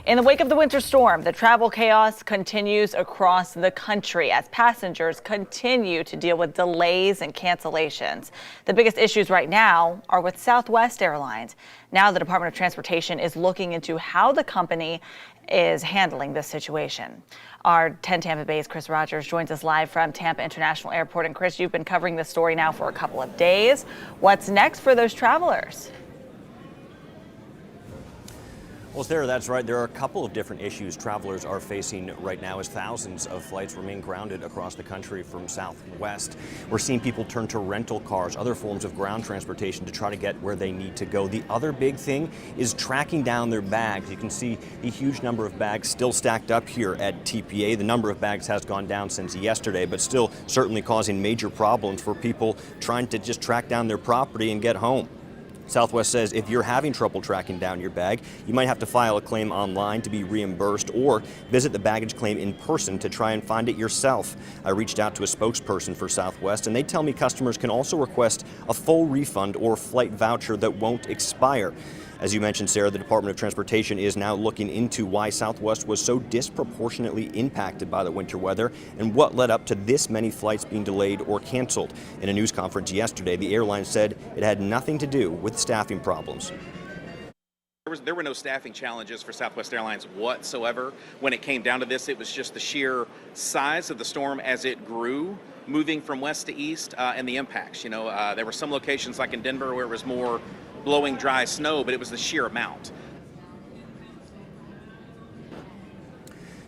In the wake of the winter storm, the travel chaos continues across the country as passengers continue to deal with delays and cancellations. The biggest issues right now are with Southwest Airlines. Now the Department of Transportation is looking into how the company is handling this situation. Our 10 Tampa Bay's Chris Rogers joins us live from Tampa International Airport. And Chris, you've been covering this story now for a couple of days. What's next for those travelers? Well, Sarah, that's right. There are a couple of different issues travelers are facing right now as thousands of flights remain grounded across the country from Southwest. We're seeing people turn to rental cars, other forms of ground transportation to try to get where they need to go. The other big thing is tracking down their bags. You can see the huge number of bags still stacked up here at TPA. The number of bags has gone down since yesterday, but still certainly causing major problems for people trying to just track down their property and get home. Southwest says if you're having trouble tracking down your bag, you might have to file a claim online to be reimbursed or visit the baggage claim in person to try and find it yourself. I reached out to a spokesperson for Southwest, and they tell me customers can also request a full refund or flight voucher that won't expire. As you mentioned, Sarah, the Department of Transportation is now looking into why Southwest was so disproportionately impacted by the winter weather and what led up to this many flights being delayed or canceled. In a news conference yesterday, the airline said it had nothing to do with staffing problems. There were no staffing challenges for Southwest Airlines whatsoever. When it came down to this, it was just the sheer size of the storm as it grew, moving from west to east, and the impacts. There were some locations like in Denver where it was more blowing dry snow, but it was the sheer amount.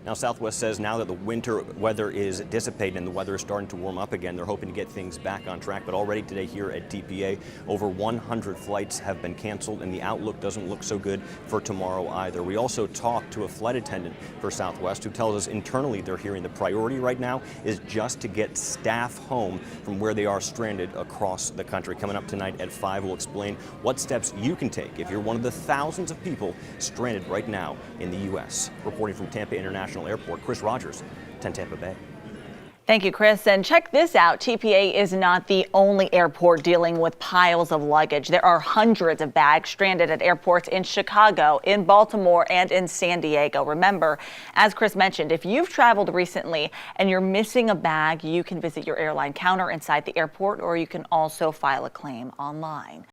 Now, Southwest says now that the winter weather is dissipating and the weather is starting to warm up again, they're hoping to get things back on track. But already today here at TPA, over 100 flights have been canceled, and the outlook doesn't look so good for tomorrow either. We also talked to a flight attendant for Southwest who tells us internally they're hearing the priority right now is just to get staff home from where they are stranded across the country. Coming up tonight at 5, we'll explain what steps you can take if you're one of the thousands of people stranded right now in the U.S. Reporting from Tampa International Airport, Chris Rogers, 10 Tampa Bay. Thank you, Chris. And check this out. TPA is not the only airport dealing with piles of luggage. There are hundreds of bags stranded at airports in Chicago, in Baltimore, and in San Diego. Remember, as Chris mentioned, if you've traveled recently and you're missing a bag, you can visit your airline counter inside the airport, or you can also file a claim online.